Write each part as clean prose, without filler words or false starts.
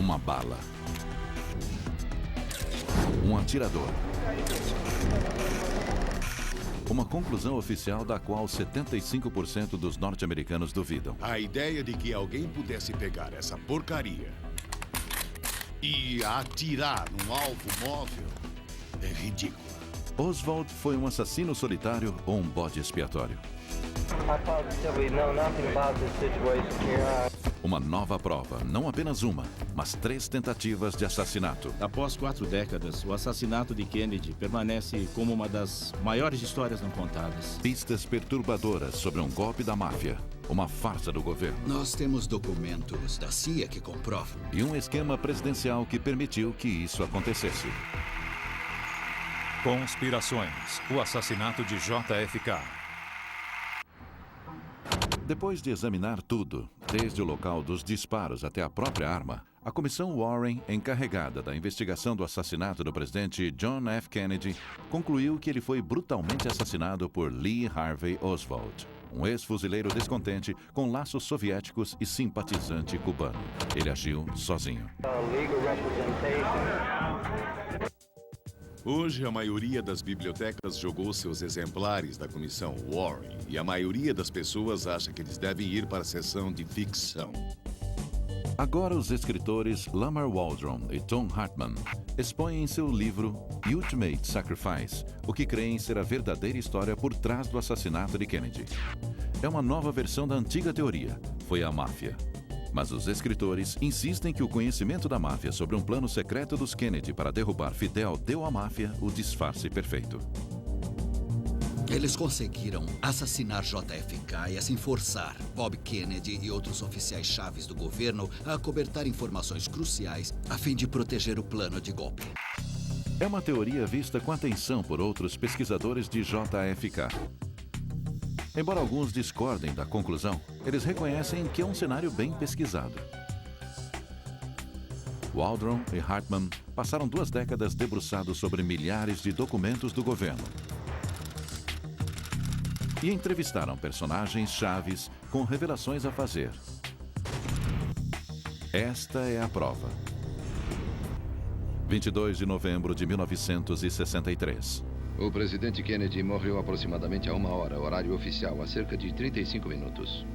uma bala. Um atirador. Uma conclusão oficial da qual 75% dos norte-americanos duvidam. A ideia de que alguém pudesse pegar essa porcaria e atirar num alvo móvel é ridícula. Oswald foi um assassino solitário ou um bode expiatório? Uma nova prova, não apenas uma, mas 3 tentativas de assassinato. Após 4 décadas, o assassinato de Kennedy permanece como uma das maiores histórias não contadas. Pistas perturbadoras sobre um golpe da máfia, uma farsa do governo. Nós temos documentos da CIA que comprovam. E um esquema presidencial que permitiu que isso acontecesse. Conspirações, o assassinato de JFK. Depois de examinar tudo, desde o local dos disparos até a própria arma, a comissão Warren, encarregada da investigação do assassinato do presidente John F. Kennedy, concluiu que ele foi brutalmente assassinado por Lee Harvey Oswald, um ex-fuzileiro descontente com laços soviéticos e simpatizante cubano. Ele agiu sozinho. Hoje, a maioria das bibliotecas jogou seus exemplares da comissão Warren e a maioria das pessoas acha que eles devem ir para a seção de ficção. Agora os escritores Lamar Waldron e Tom Hartman expõem em seu livro Ultimate Sacrifice o que creem ser a verdadeira história por trás do assassinato de Kennedy. É uma nova versão da antiga teoria, foi a máfia. Mas os escritores insistem que o conhecimento da máfia sobre um plano secreto dos Kennedy para derrubar Fidel deu à máfia o disfarce perfeito. Eles conseguiram assassinar JFK e assim forçar Bob Kennedy e outros oficiais chaves do governo a acobertar informações cruciais a fim de proteger o plano de golpe. É uma teoria vista com atenção por outros pesquisadores de JFK. Embora alguns discordem da conclusão, eles reconhecem que é um cenário bem pesquisado. Waldron e Hartman passaram 2 décadas debruçados sobre milhares de documentos do governo e entrevistaram personagens chaves com revelações a fazer. Esta é a prova. 22 de novembro de 1963. O presidente Kennedy morreu aproximadamente a 1 hora, horário oficial, há cerca de 35 minutos.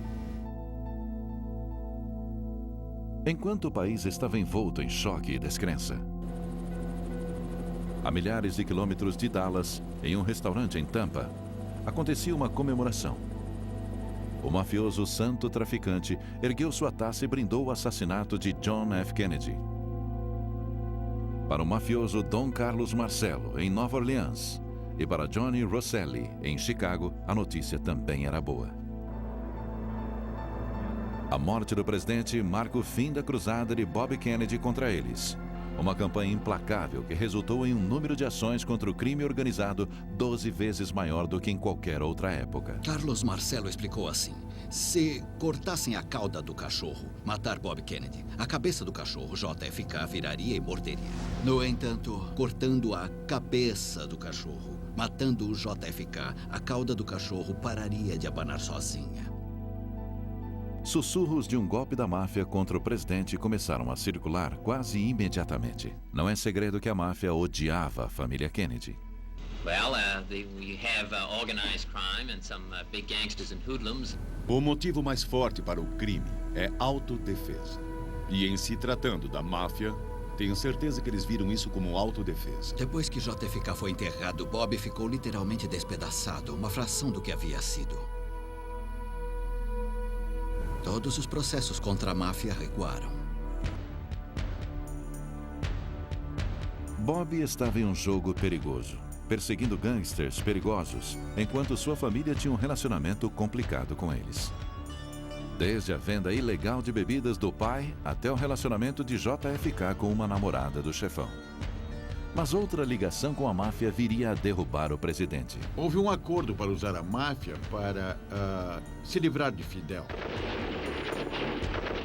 Enquanto o país estava envolto em choque e descrença, a milhares de quilômetros de Dallas, em um restaurante em Tampa, acontecia uma comemoração. O mafioso santo traficante ergueu sua taça e brindou o assassinato de John F. Kennedy. Para o mafioso Don Carlos Marcello, em Nova Orleans, e para Johnny Rosselli, em Chicago, a notícia também era boa. A morte do presidente marca o fim da cruzada de Bob Kennedy contra eles. Uma campanha implacável que resultou em um número de ações contra o crime organizado 12 vezes maior do que em qualquer outra época. Carlos Marcello explicou assim: se cortassem a cauda do cachorro, matar Bob Kennedy, a cabeça do cachorro, JFK, viraria e morderia. No entanto, cortando a cabeça do cachorro, matando o JFK, a cauda do cachorro pararia de abanar sozinha. Sussurros de um golpe da máfia contra o presidente começaram a circular quase imediatamente. Não é segredo que a máfia odiava a família Kennedy. Well, we have organized crime and some big gangsters and hoodlums. O motivo mais forte para o crime é autodefesa. E em se tratando da máfia, tenho certeza que eles viram isso como autodefesa. Depois que JFK foi enterrado, Bob ficou literalmente despedaçado, uma fração do que havia sido. Todos os processos contra a máfia recuaram. Bob estava em um jogo perigoso, perseguindo gangsters perigosos, enquanto sua família tinha um relacionamento complicado com eles. Desde a venda ilegal de bebidas do pai até o relacionamento de JFK com uma namorada do chefão. Mas outra ligação com a máfia viria a derrubar o presidente. Houve um acordo para usar a máfia para se livrar de Fidel.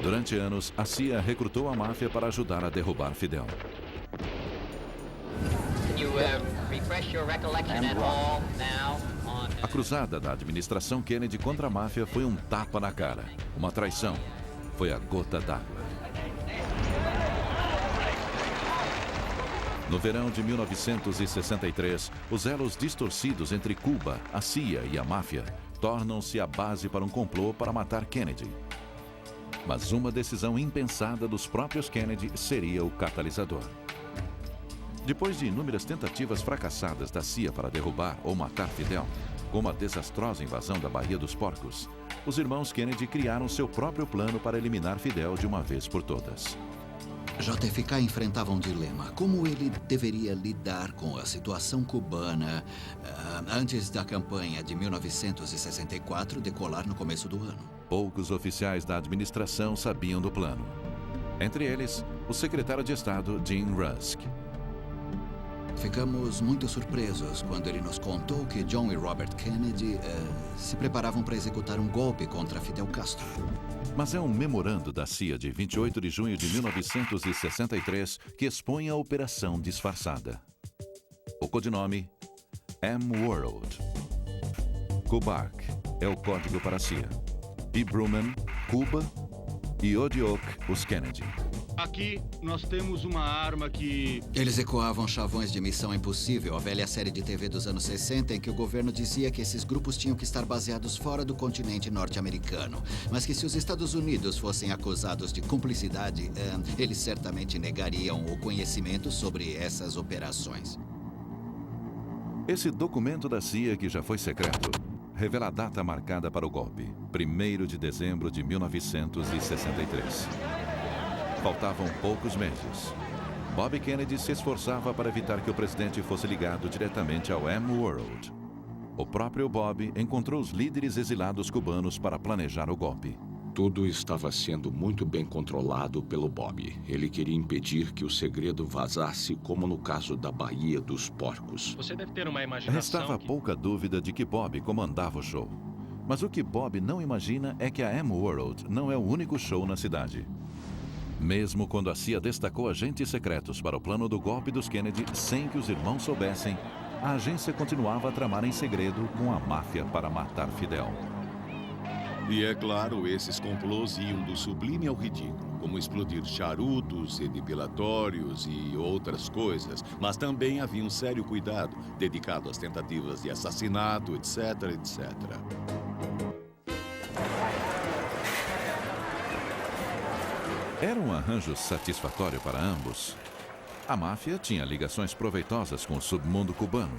Durante anos, a CIA recrutou a máfia para ajudar a derrubar Fidel. A cruzada da administração Kennedy contra a máfia foi um tapa na cara, uma traição. Foi a gota d'água. No verão de 1963, os elos distorcidos entre Cuba, a CIA e a máfia tornam-se a base para um complô para matar Kennedy. Mas uma decisão impensada dos próprios Kennedy seria o catalisador. Depois de inúmeras tentativas fracassadas da CIA para derrubar ou matar Fidel, como a desastrosa invasão da Baía dos Porcos, os irmãos Kennedy criaram seu próprio plano para eliminar Fidel de uma vez por todas. JFK enfrentava um dilema. Como ele deveria lidar com a situação cubana antes da campanha de 1964 decolar no começo do ano? Poucos oficiais da administração sabiam do plano. Entre eles, o secretário de Estado, Jim Rusk. Ficamos muito surpresos quando ele nos contou que John e Robert Kennedy se preparavam para executar um golpe contra Fidel Castro. Mas é um memorando da CIA de 28 de junho de 1963 que expõe a operação disfarçada. O codinome M-World. Kubark é o código para a CIA. P. Bruman, Cuba, e Odiok, os Kennedy. Aqui nós temos uma arma que... Eles ecoavam chavões de Missão Impossível, a velha série de TV dos anos 60, em que o governo dizia que esses grupos tinham que estar baseados fora do continente norte-americano, mas que se os Estados Unidos fossem acusados de cumplicidade, eles certamente negariam o conhecimento sobre essas operações. Esse documento da CIA, que já foi secreto, revela a data marcada para o golpe, 1º de dezembro de 1963. Faltavam poucos meses. Bob Kennedy se esforçava para evitar que o presidente fosse ligado diretamente ao M-World. O próprio Bob encontrou os líderes exilados cubanos para planejar o golpe. Tudo estava sendo muito bem controlado pelo Bob. Ele queria impedir que o segredo vazasse, como no caso da Baía dos Porcos. Você deve ter uma imaginação. Restava pouca dúvida de que Bob comandava o show. Mas o que Bob não imagina é que a M-World não é o único show na cidade. Mesmo quando a CIA destacou agentes secretos para o plano do golpe dos Kennedy sem que os irmãos soubessem, a agência continuava a tramar em segredo com a máfia para matar Fidel. E é claro, esses complôs iam do sublime ao ridículo, como explodir charutos e depilatórios e outras coisas, mas também havia um sério cuidado dedicado às tentativas de assassinato, etc, etc. Era um arranjo satisfatório para ambos. A máfia tinha ligações proveitosas com o submundo cubano,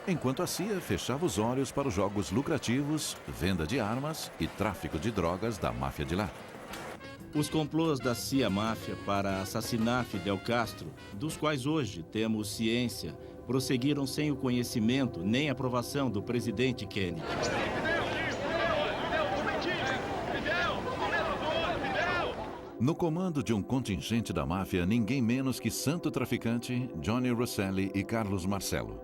enquanto a CIA fechava os olhos para os jogos lucrativos, venda de armas e tráfico de drogas da máfia de lá. Os complôs da CIA-máfia para assassinar Fidel Castro, dos quais hoje temos ciência, prosseguiram sem o conhecimento nem aprovação do presidente Kennedy. No comando de um contingente da máfia, ninguém menos que santo traficante, Johnny Rosselli e Carlos Marcello.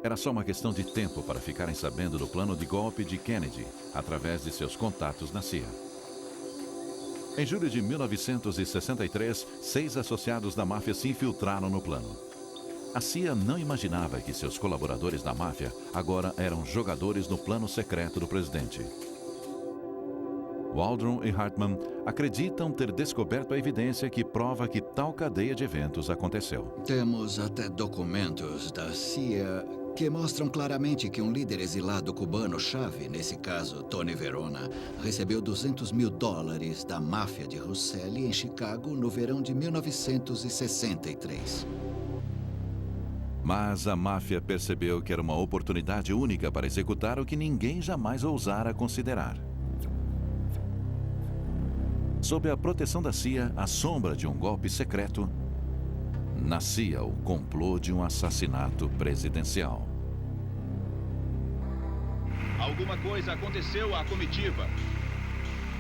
Era só uma questão de tempo para ficarem sabendo do plano de golpe de Kennedy, através de seus contatos na CIA. Em julho de 1963, 6 associados da máfia se infiltraram no plano. A CIA não imaginava que seus colaboradores da máfia agora eram jogadores no plano secreto do presidente. Waldron e Hartman acreditam ter descoberto a evidência que prova que tal cadeia de eventos aconteceu. Temos até documentos da CIA que mostram claramente que um líder exilado cubano-chave, nesse caso Tony Verona, recebeu $200 mil da máfia de Rosselli em Chicago no verão de 1963. Mas a máfia percebeu que era uma oportunidade única para executar o que ninguém jamais ousara considerar. Sob a proteção da CIA, à sombra de um golpe secreto, nascia o complô de um assassinato presidencial. Alguma coisa aconteceu à comitiva.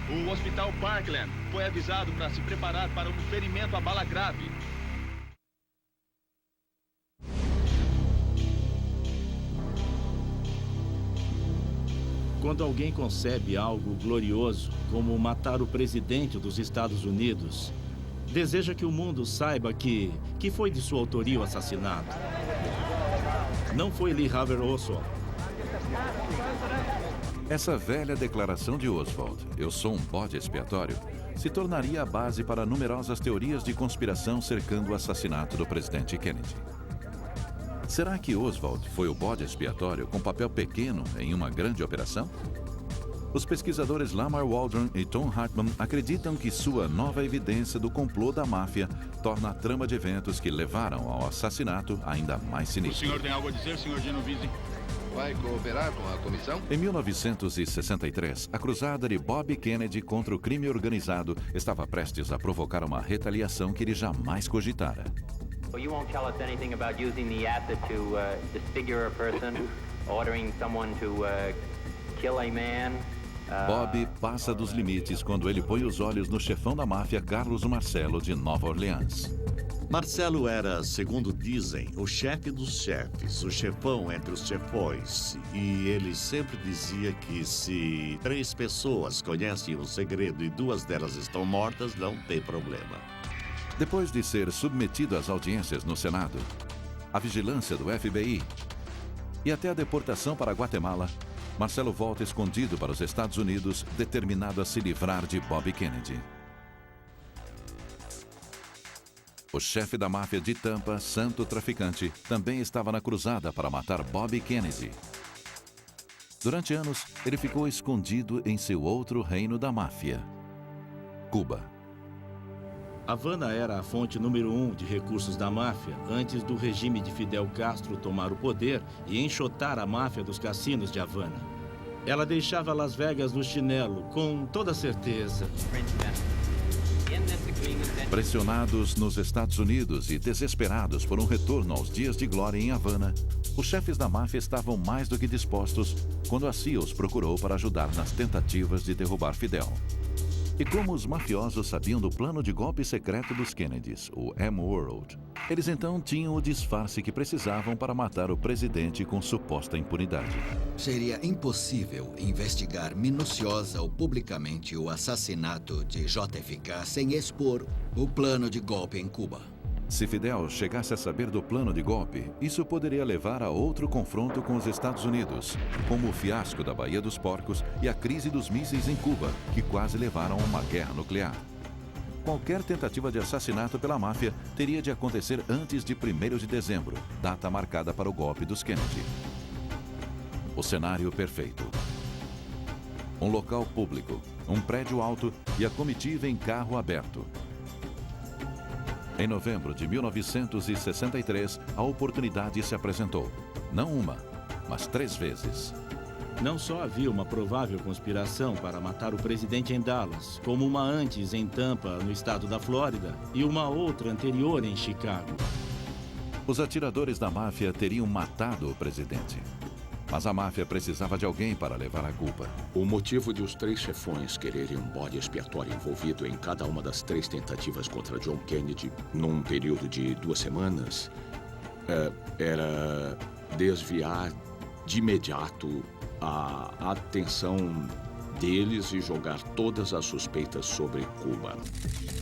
O Hospital Parkland foi avisado para se preparar para um ferimento a bala grave. Quando alguém concebe algo glorioso, como matar o presidente dos Estados Unidos, deseja que o mundo saiba que foi de sua autoria o assassinato. Não foi Lee Harvey Oswald. Essa velha declaração de Oswald, "eu sou um bode expiatório", se tornaria a base para numerosas teorias de conspiração cercando o assassinato do presidente Kennedy. Será que Oswald foi o bode expiatório com papel pequeno em uma grande operação? Os pesquisadores Lamar Waldron e Tom Hartman acreditam que sua nova evidência do complô da máfia torna a trama de eventos que levaram ao assassinato ainda mais O sinistro. senhor tem algo a dizer, senhor Genovese? Vai cooperar com a comissão? Em 1963, a cruzada de Bob Kennedy contra o crime organizado estava prestes a provocar uma retaliação que ele jamais cogitara. Well, you won't tell us anything about using the acid to disfigure a person, ordering someone to kill a man. Bob passa dos limites quando ele põe os olhos no chefão da máfia Carlos Marcello de Nova Orleans. Marcello era, segundo dizem, o chefe dos chefes, o chefão entre os chefões. E ele sempre dizia que se 3 pessoas conhecem um segredo e 2 delas estão mortas, não tem problema. Depois de ser submetido às audiências no Senado, a vigilância do FBI e até a deportação para Guatemala, Marcello volta escondido para os Estados Unidos, determinado a se livrar de Bob Kennedy. O chefe da máfia de Tampa, santo traficante, também estava na cruzada para matar Bob Kennedy. Durante anos, ele ficou escondido em seu outro reino da máfia, Cuba. Havana era a fonte número 1 de recursos da máfia antes do regime de Fidel Castro tomar o poder e enxotar a máfia dos cassinos de Havana. Ela deixava Las Vegas no chinelo, com toda certeza. Pressionados nos Estados Unidos e desesperados por um retorno aos dias de glória em Havana, os chefes da máfia estavam mais do que dispostos quando a CIA os procurou para ajudar nas tentativas de derrubar Fidel. E como os mafiosos sabiam do plano de golpe secreto dos Kennedys, o M-World, eles então tinham o disfarce que precisavam para matar o presidente com suposta impunidade. Seria impossível investigar minuciosa ou publicamente o assassinato de JFK sem expor o plano de golpe em Cuba. Se Fidel chegasse a saber do plano de golpe, isso poderia levar a outro confronto com os Estados Unidos, como o fiasco da Baía dos Porcos e a crise dos mísseis em Cuba, que quase levaram a uma guerra nuclear. Qualquer tentativa de assassinato pela máfia teria de acontecer antes de 1º de dezembro, data marcada para o golpe dos Kennedy. O cenário perfeito. Um local público, um prédio alto e a comitiva em carro aberto. Em novembro de 1963, a oportunidade se apresentou. Não uma, mas 3 vezes. Não só havia uma provável conspiração para matar o presidente em Dallas, como uma antes em Tampa, no estado da Flórida, e uma outra anterior em Chicago. Os atiradores da máfia teriam matado o presidente. Mas a máfia precisava de alguém para levar a culpa. O motivo de os 3 chefões quererem um bode expiatório envolvido em cada uma das 3 tentativas contra John Kennedy num período de 2 semanas era desviar de imediato a atenção deles e jogar todas as suspeitas sobre Cuba.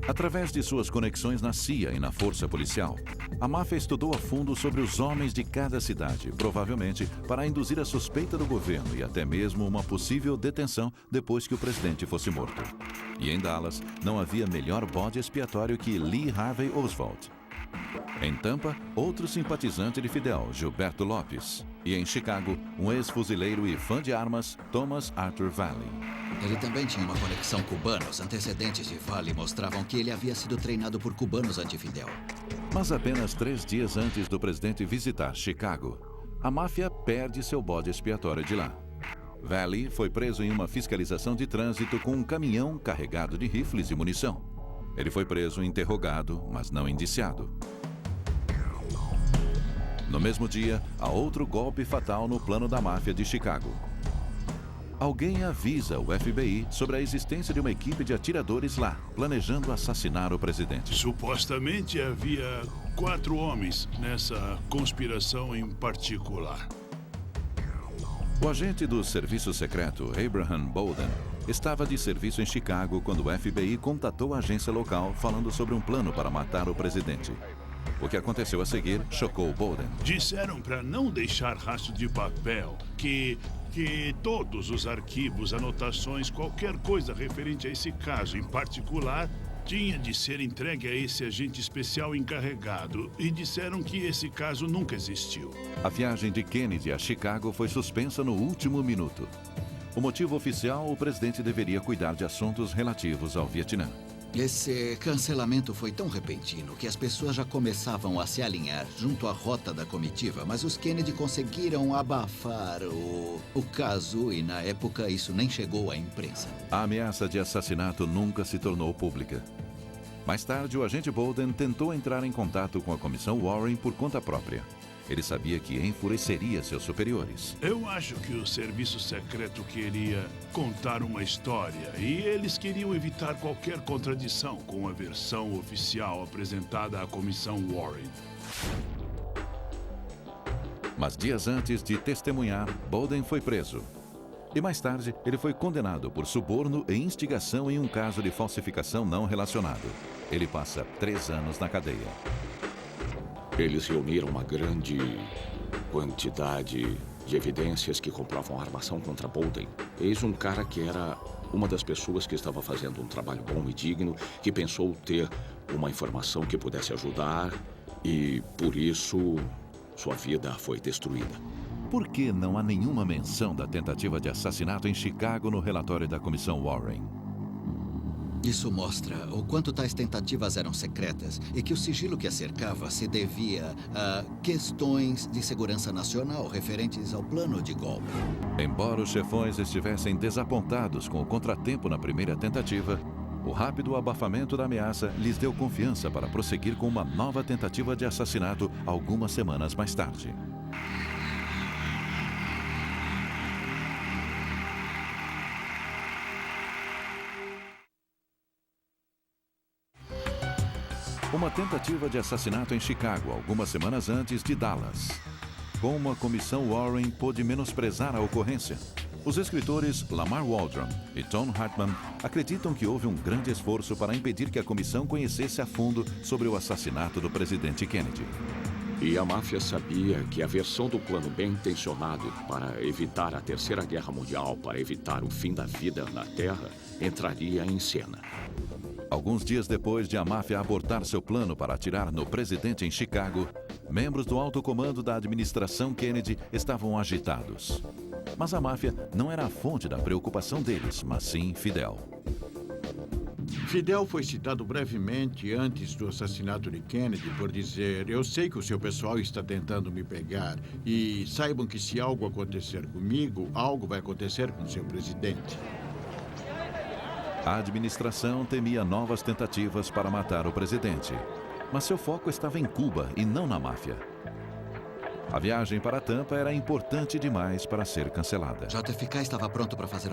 Através de suas conexões na CIA e na força policial, a máfia estudou a fundo sobre os homens de cada cidade, provavelmente para induzir a suspeita do governo e até mesmo uma possível detenção depois que o presidente fosse morto. E em Dallas, não havia melhor bode expiatório que Lee Harvey Oswald. Em Tampa, outro simpatizante de Fidel, Gilberto Lopes. E em Chicago, um ex-fuzileiro e fã de armas, Thomas Arthur Valley. Ele também tinha uma conexão cubanos. Antecedentes de Valley mostravam que ele havia sido treinado por cubanos anti-Fidel. Mas apenas 3 dias antes do presidente visitar Chicago, a máfia perde seu bode expiatório de lá. Valley foi preso em uma fiscalização de trânsito com um caminhão carregado de rifles e munição. Ele foi preso e interrogado, mas não indiciado. No mesmo dia, há outro golpe fatal no plano da máfia de Chicago. Alguém avisa o FBI sobre a existência de uma equipe de atiradores lá, planejando assassinar o presidente. Supostamente havia 4 homens nessa conspiração em particular. O agente do serviço secreto, Abraham Bolden, estava de serviço em Chicago quando o FBI contatou a agência local falando sobre um plano para matar o presidente. O que aconteceu a seguir chocou Bolden. Disseram para não deixar rastro de papel, que que todos os arquivos, anotações, qualquer coisa referente a esse caso em particular, tinha de ser entregue a esse agente especial encarregado. E disseram que esse caso nunca existiu. A viagem de Kennedy a Chicago foi suspensa no último minuto. O motivo oficial, o presidente deveria cuidar de assuntos relativos ao Vietnã. Esse cancelamento foi tão repentino que as pessoas já começavam a se alinhar junto à rota da comitiva, mas os Kennedy conseguiram abafar o caso e, na época, isso nem chegou à imprensa. A ameaça de assassinato nunca se tornou pública. Mais tarde, o agente Bolden tentou entrar em contato com a comissão Warren por conta própria. Ele sabia que enfureceria seus superiores. Eu acho que o serviço secreto queria contar uma história e eles queriam evitar qualquer contradição com a versão oficial apresentada à comissão Warren. Mas dias antes de testemunhar, Bolden foi preso. E mais tarde, ele foi condenado por suborno e instigação em um caso de falsificação não relacionado. Ele passa 3 anos na cadeia. Eles reuniram uma grande quantidade de evidências que comprovam a armação contra Bolden. Eis um cara que era uma das pessoas que estava fazendo um trabalho bom e digno, que pensou ter uma informação que pudesse ajudar e, por isso, sua vida foi destruída. Por que não há nenhuma menção da tentativa de assassinato em Chicago no relatório da comissão Warren? Isso mostra o quanto tais tentativas eram secretas e que o sigilo que a cercava se devia a questões de segurança nacional referentes ao plano de golpe. Embora os chefões estivessem desapontados com o contratempo na primeira tentativa, o rápido abafamento da ameaça lhes deu confiança para prosseguir com uma nova tentativa de assassinato algumas semanas mais tarde. Uma tentativa de assassinato em Chicago, algumas semanas antes de Dallas. Como a comissão Warren pôde menosprezar a ocorrência? Os escritores Lamar Waldron e Tom Hartman acreditam que houve um grande esforço para impedir que a comissão conhecesse a fundo sobre o assassinato do presidente Kennedy. E a máfia sabia que a versão do plano bem intencionado para evitar a Terceira Guerra Mundial, para evitar o fim da vida na Terra, entraria em cena. Alguns dias depois de a máfia abortar seu plano para atirar no presidente em Chicago, membros do alto comando da administração Kennedy estavam agitados. Mas a máfia não era a fonte da preocupação deles, mas sim Fidel. Fidel foi citado brevemente antes do assassinato de Kennedy por dizer: "Eu sei que o seu pessoal está tentando me pegar e saibam que se algo acontecer comigo, algo vai acontecer com seu presidente." A administração temia novas tentativas para matar o presidente, mas seu foco estava em Cuba e não na máfia. A viagem para Tampa era importante demais para ser cancelada. JFK estava pronto para fazer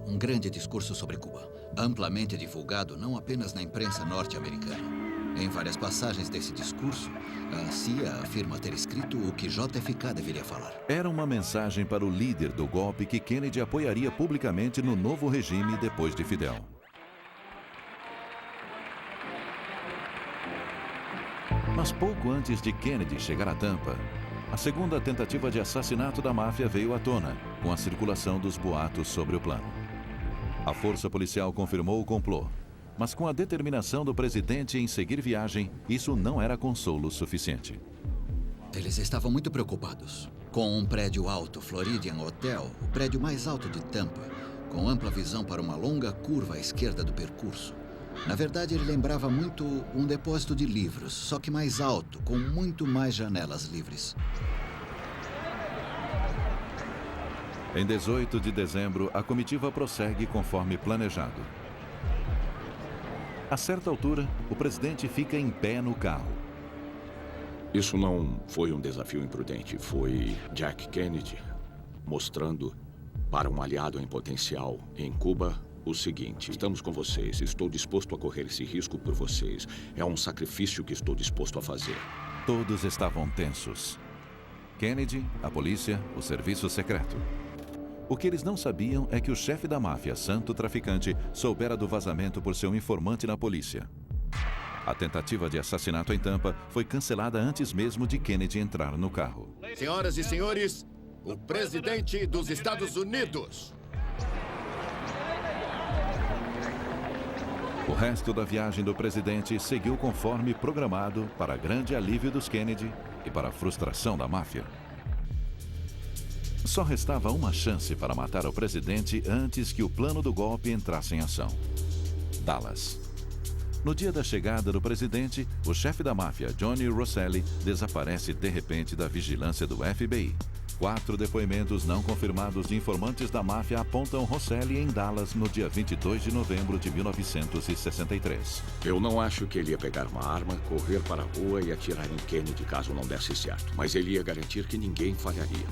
um grande discurso sobre Cuba, amplamente divulgado não apenas na imprensa norte-americana. Em várias passagens desse discurso, a CIA afirma ter escrito o que JFK deveria falar. Era uma mensagem para o líder do golpe que Kennedy apoiaria publicamente no novo regime depois de Fidel. Mas pouco antes de Kennedy chegar a Tampa, a segunda tentativa de assassinato da máfia veio à tona, com a circulação dos boatos sobre o plano. A força policial confirmou o complô. Mas com a determinação do presidente em seguir viagem, isso não era consolo suficiente. Eles estavam muito preocupados. Com um prédio alto, Floridian Hotel, o prédio mais alto de Tampa, com ampla visão para uma longa curva à esquerda do percurso. Na verdade, ele lembrava muito um depósito de livros, só que mais alto, com muito mais janelas livres. Em 18 de dezembro, a comitiva prossegue conforme planejado. A certa altura, o presidente fica em pé no carro. Isso não foi um desafio imprudente. Foi Jack Kennedy mostrando para um aliado em potencial em Cuba o seguinte: estamos com vocês, estou disposto a correr esse risco por vocês. É um sacrifício que estou disposto a fazer. Todos estavam tensos. Kennedy, a polícia, o serviço secreto. O que eles não sabiam é que o chefe da máfia, santo traficante, soubera do vazamento por seu informante na polícia. A tentativa de assassinato em Tampa foi cancelada antes mesmo de Kennedy entrar no carro. Senhoras e senhores, o presidente dos Estados Unidos. O resto da viagem do presidente seguiu conforme programado, para grande alívio dos Kennedy e para a frustração da máfia. Só restava uma chance para matar o presidente antes que o plano do golpe entrasse em ação: Dallas. No dia da chegada do presidente, o chefe da máfia, Johnny Rosselli, desaparece de repente da vigilância do FBI. 4 depoimentos não confirmados de informantes da máfia apontam Rosselli em Dallas no dia 22 de novembro de 1963. Eu não acho que ele ia pegar uma arma, correr para a rua e atirar em Kennedy caso não desse certo. Mas ele ia garantir que ninguém falharia.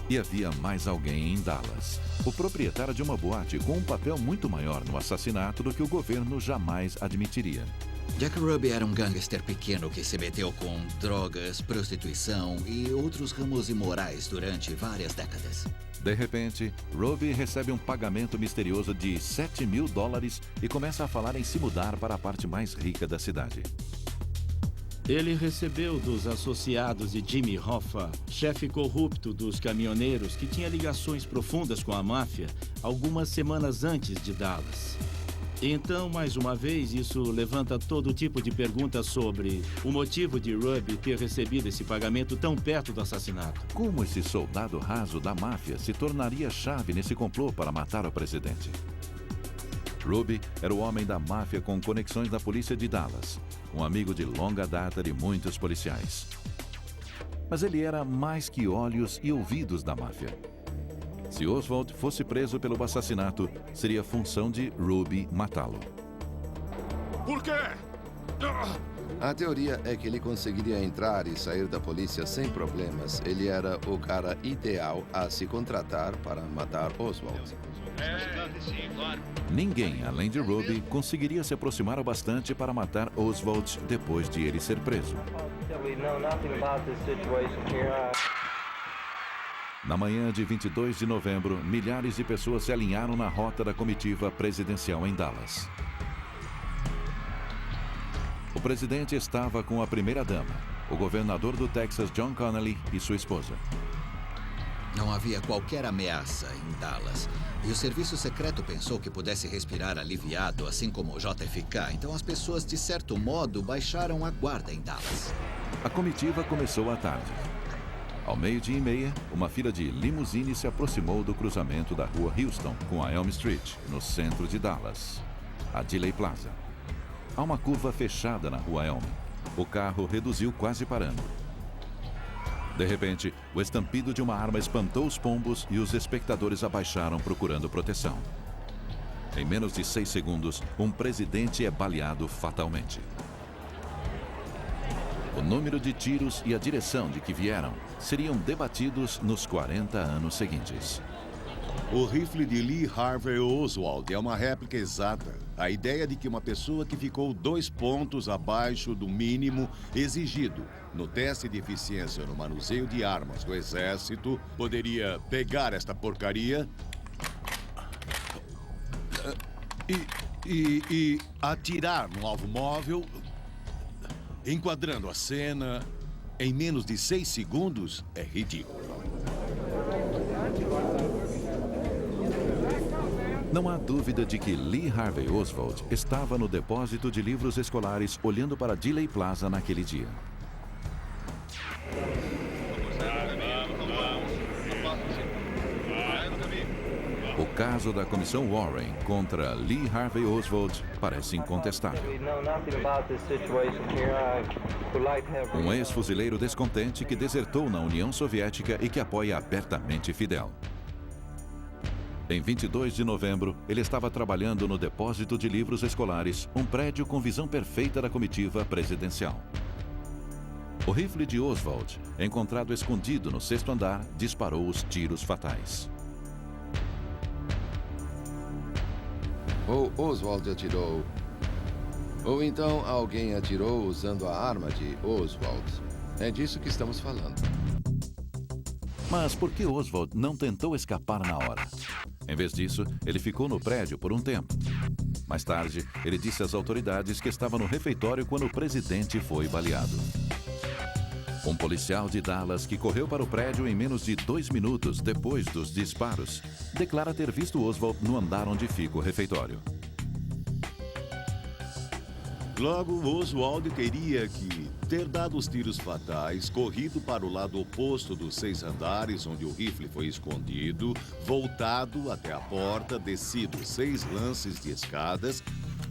E havia mais alguém em Dallas. O proprietário de uma boate com um papel muito maior no assassinato do que o governo jamais admitiria. Jack Ruby era um gangster pequeno que se meteu com drogas, prostituição e outros ramos imorais durante várias décadas. De repente, Ruby recebe um pagamento misterioso de $7.000 e começa a falar em se mudar para a parte mais rica da cidade. Ele recebeu dos associados de Jimmy Hoffa, chefe corrupto dos caminhoneiros que tinha ligações profundas com a máfia, algumas semanas antes de Dallas. Então, mais uma vez, isso levanta todo tipo de perguntas sobre o motivo de Ruby ter recebido esse pagamento tão perto do assassinato. Como esse soldado raso da máfia se tornaria chave nesse complô para matar o presidente? Ruby era o homem da máfia com conexões na polícia de Dallas, um amigo de longa data de muitos policiais. Mas ele era mais que olhos e ouvidos da máfia. Se Oswald fosse preso pelo assassinato, seria função de Ruby matá-lo. Por quê? A teoria é que ele conseguiria entrar e sair da polícia sem problemas. Ele era o cara ideal a se contratar para matar Oswald. Ninguém, além de Ruby, conseguiria se aproximar o bastante para matar Oswald depois de ele ser preso. Na manhã de 22 de novembro, milhares de pessoas se alinharam na rota da comitiva presidencial em Dallas. O presidente estava com a primeira-dama, o governador do Texas, John Connally, e sua esposa. Não havia qualquer ameaça em Dallas. E o serviço secreto pensou que pudesse respirar aliviado, assim como o JFK. Então as pessoas, de certo modo, baixaram a guarda em Dallas. A comitiva começou à tarde. Ao 12:30, uma fila de limusine se aproximou do cruzamento da rua Houston com a Elm Street, no centro de Dallas, a Dealey Plaza. Há uma curva fechada na rua Elm. O carro reduziu quase parando. De repente, o estampido de uma arma espantou os pombos e os espectadores abaixaram procurando proteção. Em menos de 6 segundos, um presidente é baleado fatalmente. O número de tiros e a direção de que vieram seriam debatidos nos 40 anos seguintes. O rifle de Lee Harvey Oswald é uma réplica exata. A ideia de que uma pessoa que ficou 2 pontos abaixo do mínimo exigido no teste de eficiência no manuseio de armas do Exército poderia pegar esta porcaria e atirar no alvo móvel, enquadrando a cena em menos de 6 segundos, é ridículo. Não há dúvida de que Lee Harvey Oswald estava no depósito de livros escolares olhando para Dealey Plaza naquele dia. O caso da Comissão Warren contra Lee Harvey Oswald parece incontestável. Um ex-fuzileiro descontente que desertou na União Soviética e que apoia abertamente Fidel. Em 22 de novembro, ele estava trabalhando no depósito de livros escolares, um prédio com visão perfeita da comitiva presidencial. O rifle de Oswald, encontrado escondido no 6º andar, disparou os tiros fatais. Ou Oswald atirou, ou então alguém atirou usando a arma de Oswald. É disso que estamos falando. Mas por que Oswald não tentou escapar na hora? Em vez disso, ele ficou no prédio por um tempo. Mais tarde, ele disse às autoridades que estava no refeitório quando o presidente foi baleado. Um policial de Dallas que correu para o prédio em menos de 2 minutos depois dos disparos declara ter visto Oswald no andar onde fica o refeitório. Logo, Oswald teria que ter dado os tiros fatais, corrido para o lado oposto dos 6 andares onde o rifle foi escondido, voltado até a porta, descido 6 lances de escadas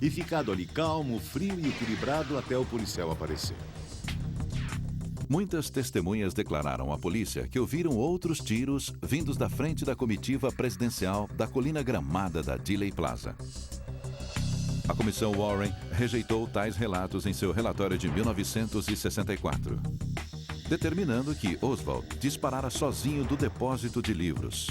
e ficado ali calmo, frio e equilibrado até o policial aparecer. Muitas testemunhas declararam à polícia que ouviram outros tiros vindos da frente da comitiva presidencial da colina gramada da Dealey Plaza. A Comissão Warren rejeitou tais relatos em seu relatório de 1964, determinando que Oswald disparara sozinho do depósito de livros.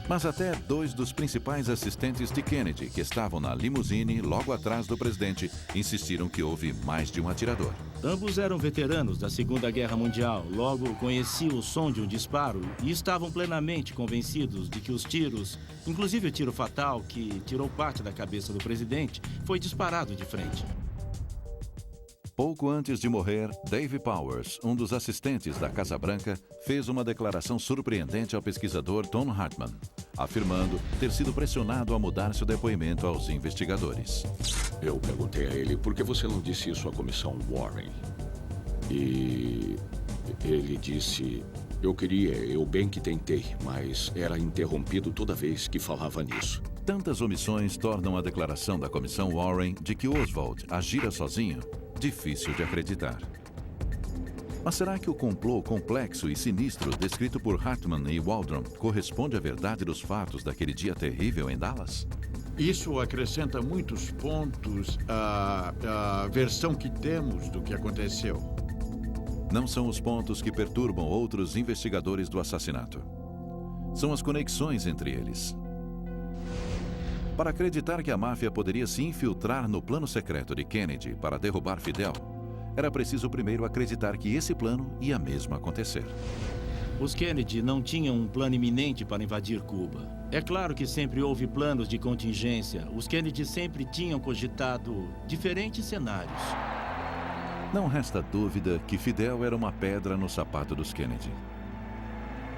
Mas até 2 dos principais assistentes de Kennedy, que estavam na limusine logo atrás do presidente, insistiram que houve mais de um atirador. Ambos eram veteranos da Segunda Guerra Mundial, logo conheciam o som de um disparo e estavam plenamente convencidos de que os tiros, inclusive o tiro fatal que tirou parte da cabeça do presidente, foi disparado de frente. Pouco antes de morrer, Dave Powers, um dos assistentes da Casa Branca, fez uma declaração surpreendente ao pesquisador Tom Hartman, afirmando ter sido pressionado a mudar seu depoimento aos investigadores. Eu perguntei a ele por que você não disse isso à Comissão Warren. E ele disse, eu bem que tentei, mas era interrompido toda vez que falava nisso. Tantas omissões tornam a declaração da Comissão Warren de que Oswald agira sozinho difícil de acreditar. Mas será que o complô complexo e sinistro descrito por Hartman e Waldron corresponde à verdade dos fatos daquele dia terrível em Dallas? Isso acrescenta muitos pontos à versão que temos do que aconteceu. Não são os pontos que perturbam outros investigadores do assassinato. São as conexões entre eles. Para acreditar que a máfia poderia se infiltrar no plano secreto de Kennedy para derrubar Fidel, era preciso primeiro acreditar que esse plano ia mesmo acontecer. Os Kennedy não tinham um plano iminente para invadir Cuba. É claro que sempre houve planos de contingência. Os Kennedy sempre tinham cogitado diferentes cenários. Não resta dúvida que Fidel era uma pedra no sapato dos Kennedy.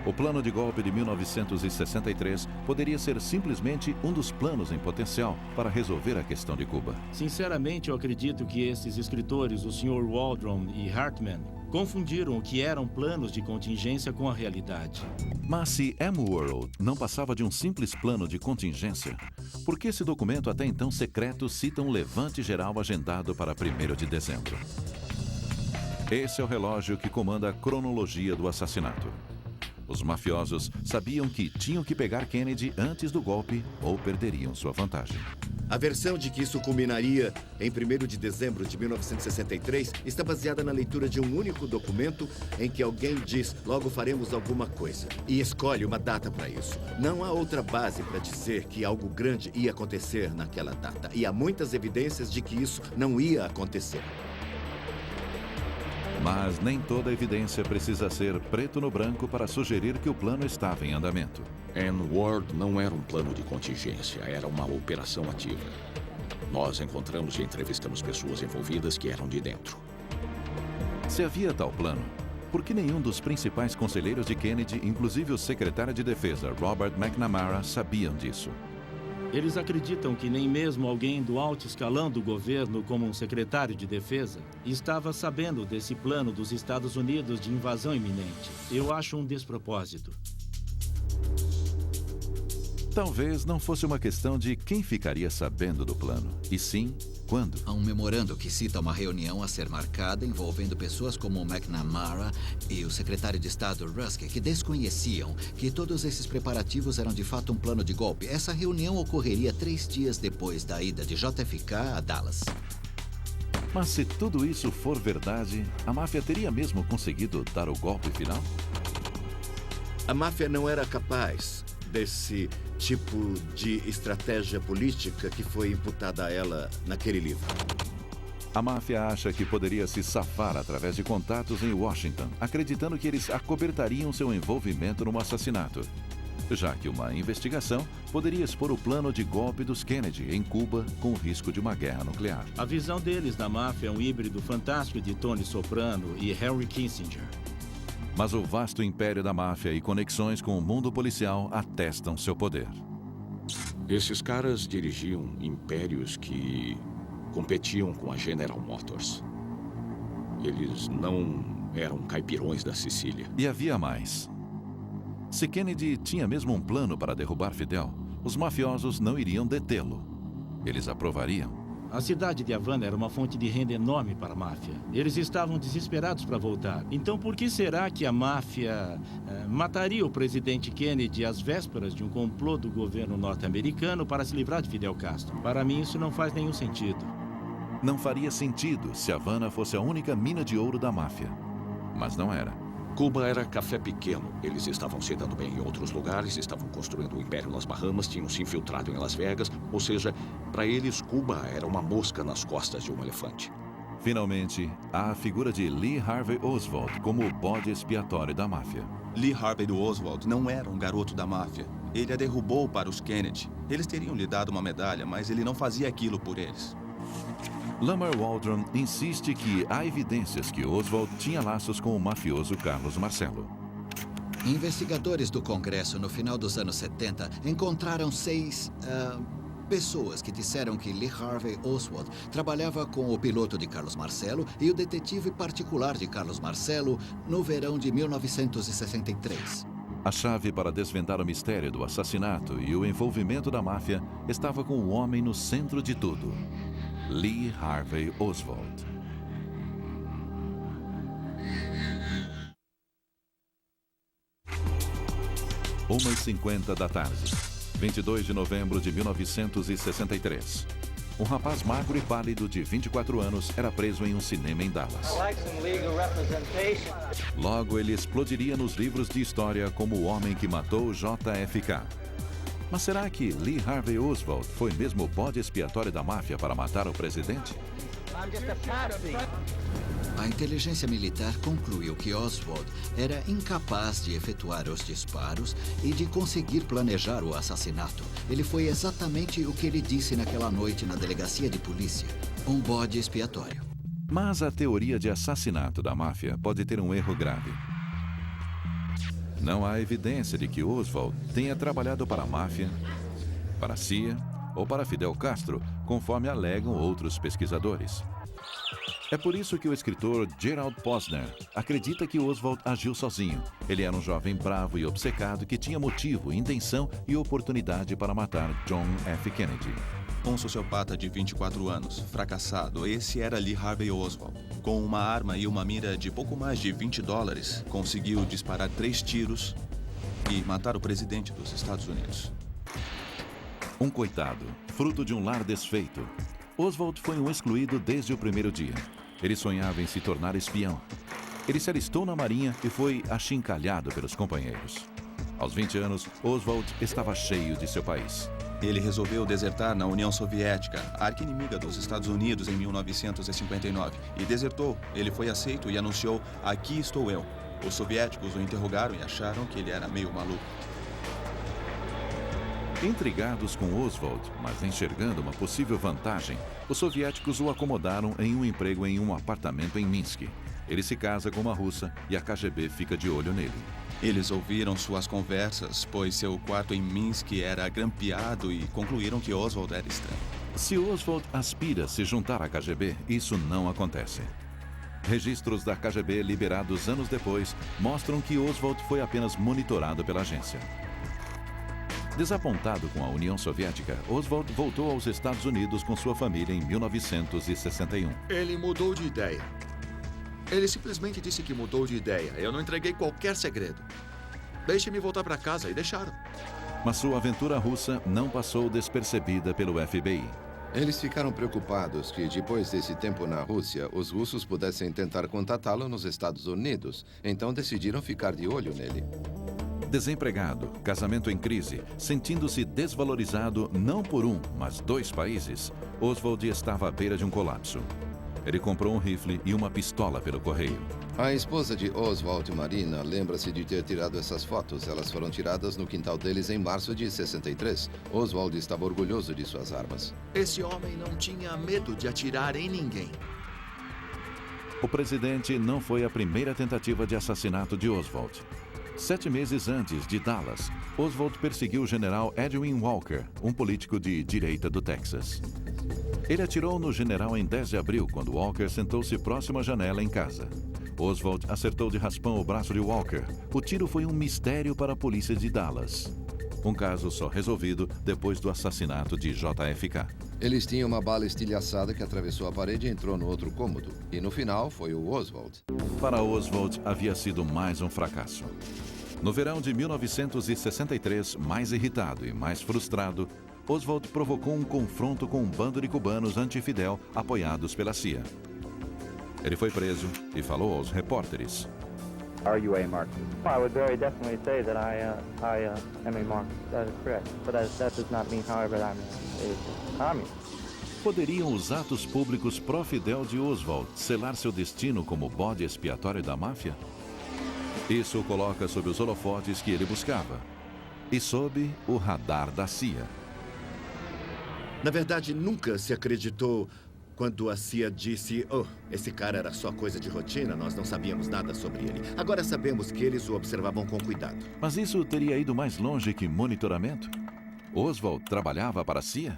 O plano de golpe de 1963 poderia ser simplesmente um dos planos em potencial para resolver a questão de Cuba. Sinceramente, eu acredito que esses escritores, o Sr. Waldron e Hartman, confundiram o que eram planos de contingência com a realidade. Mas se M-World não passava de um simples plano de contingência, por que esse documento até então secreto cita um levante geral agendado para 1º de dezembro? Esse é o relógio que comanda a cronologia do assassinato. Os mafiosos sabiam que tinham que pegar Kennedy antes do golpe ou perderiam sua vantagem. A versão de que isso culminaria em 1º de dezembro de 1963 está baseada na leitura de um único documento em que alguém diz, logo faremos alguma coisa, e escolhe uma data para isso. Não há outra base para dizer que algo grande ia acontecer naquela data, e há muitas evidências de que isso não ia acontecer. Mas nem toda evidência precisa ser preto no branco para sugerir que o plano estava em andamento. N-Word não era um plano de contingência, era uma operação ativa. Nós encontramos e entrevistamos pessoas envolvidas que eram de dentro. Se havia tal plano, por que nenhum dos principais conselheiros de Kennedy, inclusive o secretário de Defesa, Robert McNamara, sabiam disso? Eles acreditam que nem mesmo alguém do alto escalão do governo, como um secretário de defesa, estava sabendo desse plano dos Estados Unidos de invasão iminente. Eu acho um despropósito. Talvez não fosse uma questão de quem ficaria sabendo do plano, e sim quando. Há um memorando que cita uma reunião a ser marcada envolvendo pessoas como o McNamara e o secretário de Estado Rusk, que desconheciam que todos esses preparativos eram de fato um plano de golpe. Essa reunião ocorreria 3 dias depois da ida de JFK a Dallas. Mas se tudo isso for verdade, a máfia teria mesmo conseguido dar o golpe final? A máfia não era capaz desse tipo de estratégia política que foi imputada a ela naquele livro. A máfia acha que poderia se safar através de contatos em Washington, acreditando que eles acobertariam seu envolvimento no assassinato. já que uma investigação poderia expor o plano de golpe dos Kennedy em Cuba com o risco de uma guerra nuclear. A visão deles da máfia é um híbrido fantástico de Tony Soprano e Henry Kissinger. Mas o vasto império da máfia e conexões com o mundo policial atestam seu poder. Esses caras dirigiam impérios que competiam com a General Motors. Eles não eram caipirões da Sicília. E havia mais. Se Kennedy tinha mesmo um plano para derrubar Fidel, os mafiosos não iriam detê-lo. Eles aprovariam. A cidade de Havana era uma fonte de renda enorme para a máfia. Eles estavam desesperados para voltar. Então, por que será que a máfia mataria o presidente Kennedy às vésperas de um complô do governo norte-americano para se livrar de Fidel Castro? Para mim, isso não faz nenhum sentido. Não faria sentido se Havana fosse a única mina de ouro da máfia. Mas não era. Cuba era café pequeno. Eles estavam se dando bem em outros lugares, estavam construindo um império nas Bahamas, tinham se infiltrado em Las Vegas. Ou seja, para eles, Cuba era uma mosca nas costas de um elefante. Finalmente, há a figura de Lee Harvey Oswald como o bode expiatório da máfia. Lee Harvey Oswald não era um garoto da máfia. Ele a derrubou para os Kennedy. Eles teriam lhe dado uma medalha, mas ele não fazia aquilo por eles. Lamar Waldron insiste que há evidências que Oswald tinha laços com o mafioso Carlos Marcello. Investigadores do Congresso, no final dos anos 70, encontraram 6 pessoas que disseram que Lee Harvey Oswald trabalhava com o piloto de Carlos Marcello e o detetive particular de Carlos Marcello no verão de 1963. A chave para desvendar o mistério do assassinato e o envolvimento da máfia estava com o homem no centro de tudo. Lee Harvey Oswald. Uma e 50 da tarde, 22 de novembro de 1963. Um rapaz magro e pálido de 24 anos era preso em um cinema em Dallas. Logo, ele explodiria nos livros de história como o homem que matou JFK. Mas será que Lee Harvey Oswald foi mesmo o bode expiatório da máfia para matar o presidente? A inteligência militar concluiu que Oswald era incapaz de efetuar os disparos e de conseguir planejar o assassinato. Ele foi exatamente o que ele disse naquela noite na delegacia de polícia: um bode expiatório. Mas a teoria de assassinato da máfia pode ter um erro grave. Não há evidência de que Oswald tenha trabalhado para a máfia, para a CIA ou para Fidel Castro, conforme alegam outros pesquisadores. É por isso que o escritor Gerald Posner acredita que Oswald agiu sozinho. Ele era um jovem bravo e obcecado que tinha motivo, intenção e oportunidade para matar John F. Kennedy. Um sociopata de 24 anos, fracassado, esse era Lee Harvey Oswald. Com uma arma e uma mira de pouco mais de $20, conseguiu disparar 3 tiros e matar o presidente dos Estados Unidos. Um coitado, fruto de um lar desfeito. Oswald foi um excluído desde o primeiro dia. Ele sonhava em se tornar espião. Ele se alistou na marinha e foi achincalhado pelos companheiros. Aos 20 anos, Oswald estava cheio de seu país. Ele resolveu desertar na União Soviética, a arqui-inimiga dos Estados Unidos, em 1959. E desertou. Ele foi aceito e anunciou: "Aqui estou eu." Os soviéticos o interrogaram e acharam que ele era meio maluco. Intrigados com Oswald, mas enxergando uma possível vantagem, os soviéticos o acomodaram em um emprego em um apartamento em Minsk. Ele se casa com uma russa e a KGB fica de olho nele. Eles ouviram suas conversas, pois seu quarto em Minsk era grampeado, e concluíram que Oswald era estranho. Se Oswald aspira a se juntar à KGB, isso não acontece. Registros da KGB liberados anos depois mostram que Oswald foi apenas monitorado pela agência. Desapontado com a União Soviética, Oswald voltou aos Estados Unidos com sua família em 1961. Ele mudou de ideia. Ele simplesmente disse que mudou de ideia. Eu não entreguei qualquer segredo. Deixe-me voltar para casa, e deixaram. Mas sua aventura russa não passou despercebida pelo FBI. Eles ficaram preocupados que, depois desse tempo na Rússia, os russos pudessem tentar contatá-lo nos Estados Unidos. Então decidiram ficar de olho nele. Desempregado, casamento em crise, sentindo-se desvalorizado não por um, mas 2 países, Oswald estava à beira de um colapso. Ele comprou um rifle e uma pistola pelo correio. A esposa de Oswald, Marina, lembra-se de ter tirado essas fotos. Elas foram tiradas no quintal deles em março de 63. Oswald estava orgulhoso de suas armas. Esse homem não tinha medo de atirar em ninguém. O presidente não foi a primeira tentativa de assassinato de Oswald. 7 meses antes de Dallas, Oswald perseguiu o general Edwin Walker, um político de direita do Texas. Ele atirou no general em 10 de abril, quando Walker sentou-se próximo à janela em casa. Oswald acertou de raspão o braço de Walker. O tiro foi um mistério para a polícia de Dallas. Um caso só resolvido depois do assassinato de JFK. Eles tinham uma bala estilhaçada que atravessou a parede e entrou no outro cômodo. E no final foi o Oswald. Para Oswald, havia sido mais um fracasso. No verão de 1963, mais irritado e mais frustrado, Oswald provocou um confronto com um bando de cubanos anti-Fidel apoiados pela CIA. Ele foi preso e falou aos repórteres. Are you a Marxist? Well, I would very definitely say that I am a Marxist. That is correct. But that does not mean, however, that I'm a communist. Poderiam os atos públicos pró-Fidel de Oswald selar seu destino como bode expiatório da máfia? Isso o coloca sob os holofotes que ele buscava e sob o radar da CIA. Na verdade, nunca se acreditou quando a CIA disse: "Oh, esse cara era só coisa de rotina, nós não sabíamos nada sobre ele. Agora sabemos que eles o observavam com cuidado." Mas isso teria ido mais longe que monitoramento? Oswald trabalhava para a CIA?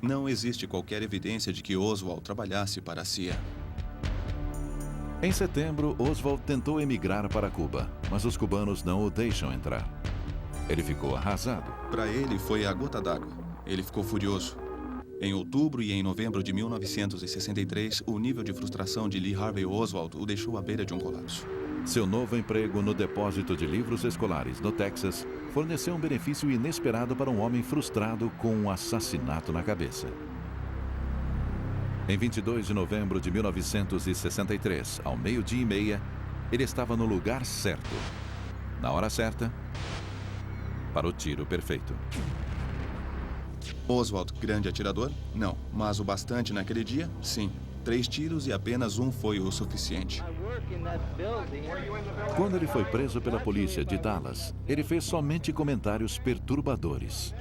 Não existe qualquer evidência de que Oswald trabalhasse para a CIA. Em setembro, Oswald tentou emigrar para Cuba, mas os cubanos não o deixam entrar. Ele ficou arrasado. Para ele, foi a gota d'água. Ele ficou furioso. Em outubro e em novembro de 1963, o nível de frustração de Lee Harvey Oswald o deixou à beira de um colapso. Seu novo emprego no depósito de livros escolares no Texas forneceu um benefício inesperado para um homem frustrado com um assassinato na cabeça. Em 22 de novembro de 1963, ao 12:30, ele estava no lugar certo, na hora certa, para o tiro perfeito. Oswald, grande atirador? Não. Mas o bastante naquele dia? Sim. 3 tiros e apenas um foi o suficiente. Quando ele foi preso pela polícia de Dallas, ele fez somente comentários perturbadores.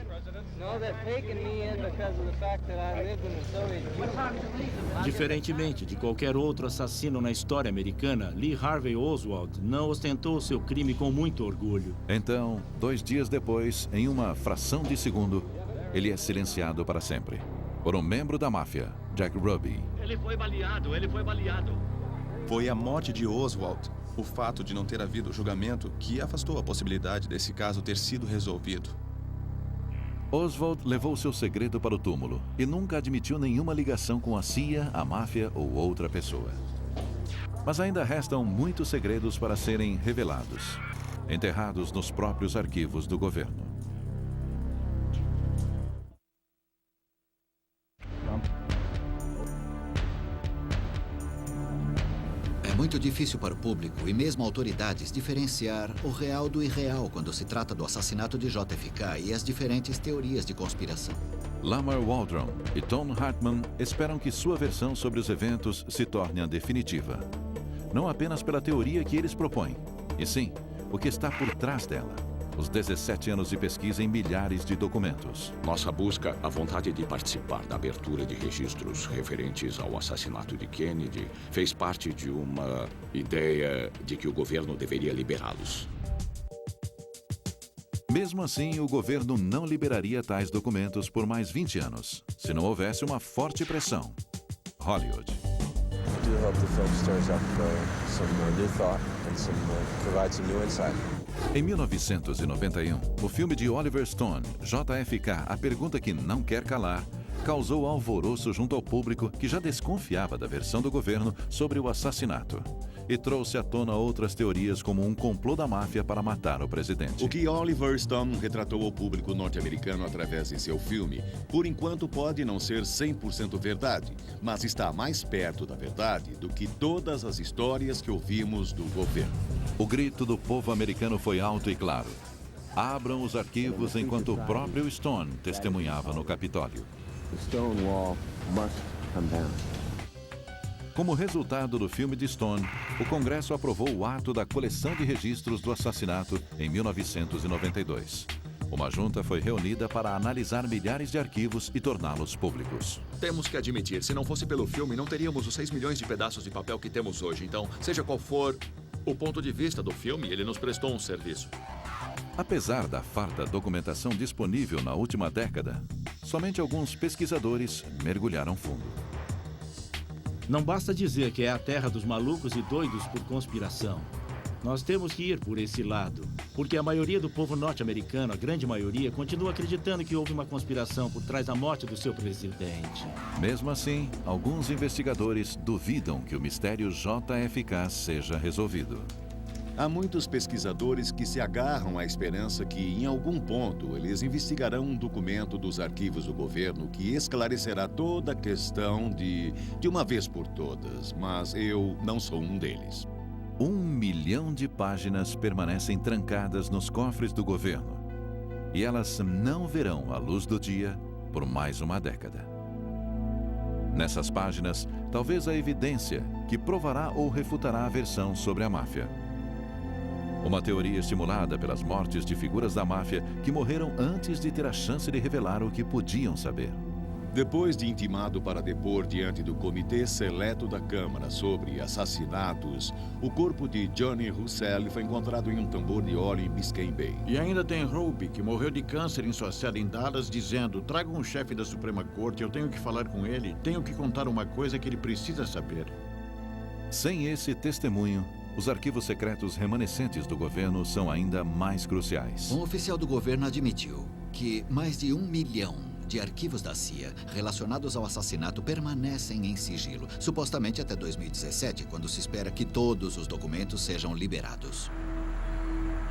Diferentemente de qualquer outro assassino na história americana, Lee Harvey Oswald não ostentou seu crime com muito orgulho. Então, 2 dias depois, em uma fração de segundo, ele é silenciado para sempre por um membro da máfia, Jack Ruby. Ele foi baleado, ele foi baleado. Foi a morte de Oswald, o fato de não ter havido julgamento, que afastou a possibilidade desse caso ter sido resolvido. Oswald levou seu segredo para o túmulo e nunca admitiu nenhuma ligação com a CIA, a máfia ou outra pessoa. Mas ainda restam muitos segredos para serem revelados, enterrados nos próprios arquivos do governo. É muito difícil para o público e mesmo autoridades diferenciar o real do irreal quando se trata do assassinato de JFK e as diferentes teorias de conspiração. Lamar Waldron e Tom Hartman esperam que sua versão sobre os eventos se torne a definitiva. Não apenas pela teoria que eles propõem, e sim o que está por trás dela. Os 17 anos de pesquisa em milhares de documentos. Nossa busca, a vontade de participar da abertura de registros referentes ao assassinato de Kennedy, fez parte de uma ideia de que o governo deveria liberá-los. Mesmo assim, o governo não liberaria tais documentos por mais 20 anos, se não houvesse uma forte pressão. Hollywood. I do hope the film stirs up some new thought and provides some new insight. Em 1991, o filme de Oliver Stone, JFK, A Pergunta que Não Quer Calar, causou alvoroço junto ao público que já desconfiava da versão do governo sobre o assassinato e trouxe à tona outras teorias como um complô da máfia para matar o presidente. O que Oliver Stone retratou ao público norte-americano através de seu filme, por enquanto pode não ser 100% verdade, mas está mais perto da verdade do que todas as histórias que ouvimos do governo. O grito do povo americano foi alto e claro. Abram os arquivos enquanto o próprio Stone testemunhava no Capitólio. The stone wall must come down. Como resultado do filme de Stone, o Congresso aprovou o ato da coleção de registros do assassinato em 1992. Uma junta foi reunida para analisar milhares de arquivos e torná-los públicos. Temos que admitir, se não fosse pelo filme, não teríamos os 6 milhões de pedaços de papel que temos hoje. Então, seja qual for o ponto de vista do filme, ele nos prestou um serviço. Apesar da farta documentação disponível na última década, somente alguns pesquisadores mergulharam fundo. Não basta dizer que é a terra dos malucos e doidos por conspiração. Nós temos que ir por esse lado, porque a maioria do povo norte-americano, a grande maioria, continua acreditando que houve uma conspiração por trás da morte do seu presidente. Mesmo assim, alguns investigadores duvidam que o mistério JFK seja resolvido. Há muitos pesquisadores que se agarram à esperança que, em algum ponto, eles investigarão um documento dos arquivos do governo que esclarecerá toda a questão de uma vez por todas, mas eu não sou um deles. 1 milhão de páginas permanecem trancadas nos cofres do governo. E elas não verão a luz do dia por mais uma década. Nessas páginas, talvez a evidência que provará ou refutará a versão sobre a máfia. Uma teoria estimulada pelas mortes de figuras da máfia que morreram antes de ter a chance de revelar o que podiam saber. Depois de intimado para depor diante do Comitê Seleto da Câmara sobre assassinatos, o corpo de Johnny Russell foi encontrado em um tambor de óleo em Biscayne Bay. E ainda tem Roby, que morreu de câncer em sua cela em Dallas, dizendo: tragam um chefe da Suprema Corte, eu tenho que falar com ele, tenho que contar uma coisa que ele precisa saber. Sem esse testemunho, os arquivos secretos remanescentes do governo são ainda mais cruciais. Um oficial do governo admitiu que mais de 1 milhão de arquivos da CIA relacionados ao assassinato permanecem em sigilo, supostamente até 2017, quando se espera que todos os documentos sejam liberados.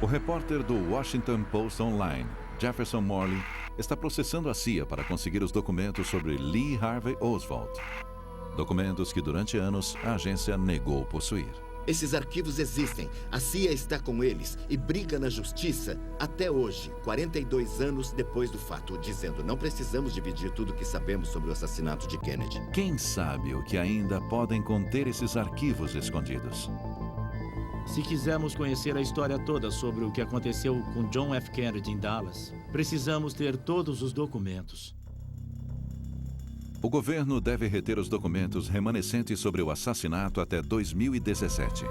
O repórter do Washington Post Online, Jefferson Morley, está processando a CIA para conseguir os documentos sobre Lee Harvey Oswald. Documentos que durante anos a agência negou possuir. Esses arquivos existem, a CIA está com eles e briga na justiça até hoje, 42 anos depois do fato, dizendo: não precisamos dividir tudo o que sabemos sobre o assassinato de Kennedy. Quem sabe o que ainda podem conter esses arquivos escondidos? Se quisermos conhecer a história toda sobre o que aconteceu com John F. Kennedy em Dallas, precisamos ter todos os documentos. O governo deve reter os documentos remanescentes sobre o assassinato até 2017.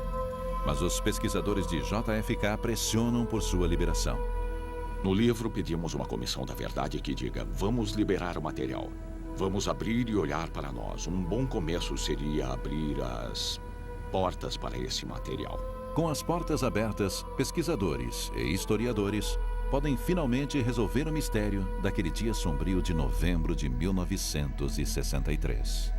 Mas os pesquisadores de JFK pressionam por sua liberação. No livro, pedimos uma comissão da verdade que diga: vamos liberar o material. Vamos abrir e olhar para nós. Um bom começo seria abrir as portas para esse material. Com as portas abertas, pesquisadores e historiadores podem finalmente resolver o mistério daquele dia sombrio de novembro de 1963.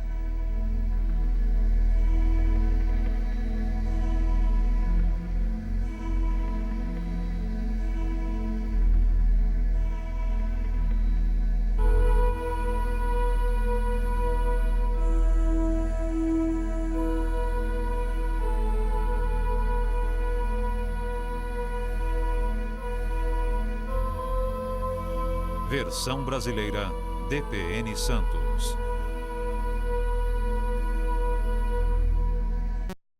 Versão brasileira, DPN Santos.